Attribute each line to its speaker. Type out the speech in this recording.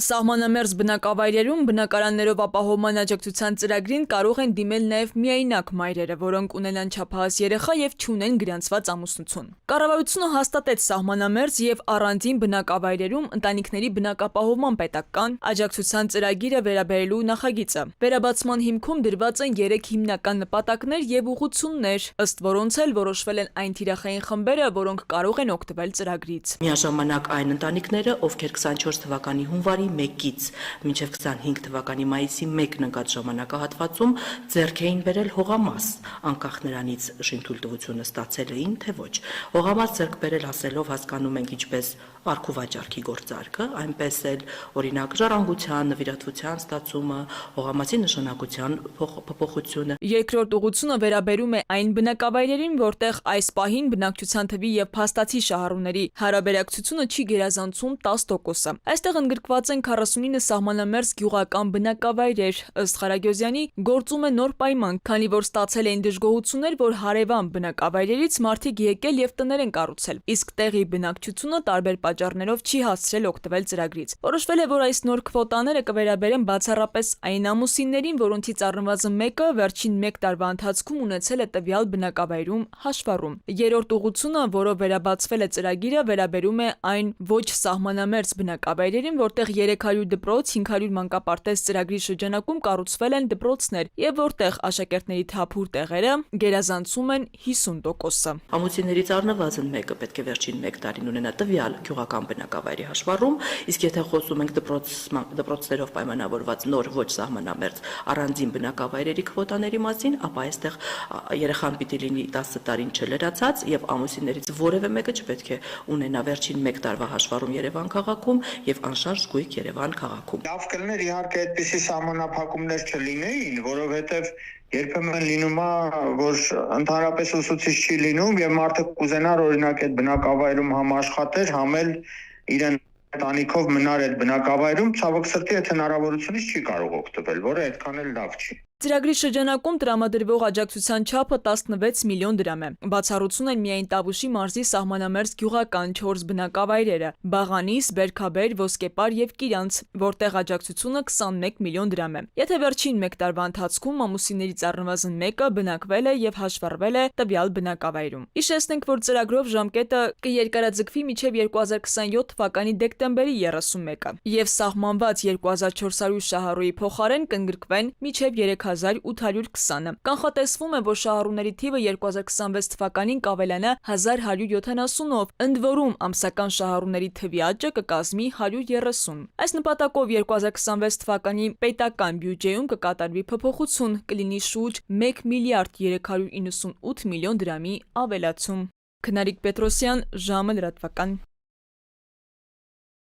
Speaker 1: Սահմանամերձ բնակավայրերում բնակարաններով ապահովման աջակցության ծրագրին կարող են դիմել նաև միայնակ մայրերը, որոնք ունենան չափահաս երեխա եւ չունեն գրանցված ամուսնություն։ Կառավարությունը հաստատեց սահմանամերձ եւ առանձին բնակավայրերում ընտանիքների բնակապահովման պետական աջակցության ծրագիրը վերաբերելու նախագիծը։ Վերաբացման հիմքում դրված են 3 հիմնական նպատակներ եւ ուղղություններ, ըստ որոնց էլ որոշվել են այն թիրախային խմբերը, որոնք կարող են օգտվել ծրագրից։
Speaker 2: Միաժամանակ այն ընտանիքները, ովքեր 24 թվականի հունվարի 1-ից մինչև 25 թվականի մայիսի 1-ն ընկած ժամանակահատվածում ձեռք էին բերել հողամաս, անկախ նրանից շինթույլտվությունը ստացել էին, թե ոչ։ Հողամաս ձեռք բերել ասելով հասկանում ենք ինչպես արքուվաճառքի գործարքը, այնպես էլ օրինակ ժառանգության, նվիրատվության ստացումը, հողամասի նշանակության փոփոխությունը։
Speaker 1: Երկրորդ ուղղությունը վերաբերում է այն բնակավայրերին, որտեղ այս պահին բնակչության թվի եւ փաստացի շահառուների հարաբերակցությունը չի գերազանցում 10%-ը։ Այստեղ ընդգրկված են 49 սահմանամերձ գյուղական բնակավայրեր, ըստ Ղարագյոզյանի, գործում է նոր պայման, քանի որ ստացել էին դժգոհություններ, որ հարևան բնակավայրերից մարդիկ եկել եւ տներ են կառուցել, իսկ տեղի բնակչությունը տարբեր պատճառներով չի հասցրել օգտվել ծրագրից։ Որոշվել է, որ այս նոր քվոտաները կվերաբերեն բացառապես այն ամուսիններին, որոնցից առնվազն մեկը վերջին 1 տարվա ընթացքում ունեցել է տվյալ բնակավայրում հաշվառում։ Երրորդ ուղղությունը, որով վերաբացվել է ծրագիրը, վերաբերում է այն ոչ սահմանամերձ բնակավայրերին, որտեղ 300 դպրոց, 500 մանկապարտեզ ծրագրի շրջանակում կառուցվել են դպրոցներ եւ որտեղ աշակերտների թափուր տեղերը գերազանցում են 50%-ը։
Speaker 2: Ամուսիններից առնվազն մեկը պետք է վերջին 1 տարին ունենա տվյալ գյուղական բնակավայրի հաշվառում, իսկ եթե խոսում ենք դպրոցներով պայմանավորված նոր ոչ սահմանամերձ առանձին բնակավայրերի քվոտաների մասին, ապա այստեղ երեխան պիտի լինի 10 տարին չլրացած եւ ամուսիններից որևէ մեկը չպետք է ունենա վերջին 1 տարվա հաշվառում Երևան քաղաքում եւ անշարժ գույք Երևան քաղաքում։
Speaker 3: Լավ կլներ իհարկե այդպիսի սահմանափակումներ չլինեին, որովհետեւ երբեմն լինում է, որ ընդհանրապես ուսուցիչ չի լինում եւ մարդը կուզենար օրինակ այդ բնակավայրում համ աշխատեր, համ էլ իրեն տանիքով մնար այդ բնակավայրում, ցավոք սրտի այդ հնարավորությունից չի կարող օգտվել, որը այդքան էլ լավ չի։
Speaker 1: Ծրագրի շրջանակում տրամադրվող աջակցության չափը 16 միլիոն դրամ է։ Բացառություն են միայն Տավուշի մարզի սահմանամերձ գյուղական 4 բնակավայրերը՝ Բաղանիս, Բերքաբեր, Ոսկեպար եւ Կիրանց, որտեղ աջակցությունը 21 միլիոն դրամ է։ Եթե վերջին 1 տարվա ընթացքում ամուսիններից առնվազն մեկը բնակվել է եւ հաշվառվել է տվյալ բնակավայրում։ Հիշեցնենք, որ ծրագրով ժամկետը կերկարաձգվի մինչև 2027 թվականի դեկտեմբերի 31-ը եւ սահմանված 2400 շահառուի փոխարեն կընդգրկվեն մինչև 3820-ը։ Կանխատեսվում է, որ շահառուների թիվը 2026 թվականին կավելանա 1170-ով, ընդ որում ամսական շահառուների թվի աճը կկազմի 130։ Այս նպատակով 2026 թվականի պետական բյուջեում կկատարվի փոփոխություն, կլինի շուրջ 1 միլիարդ 398 միլիոն դրամի ավելացում։ Քնարիկ Պետրոսյան, ժամը լրատվական։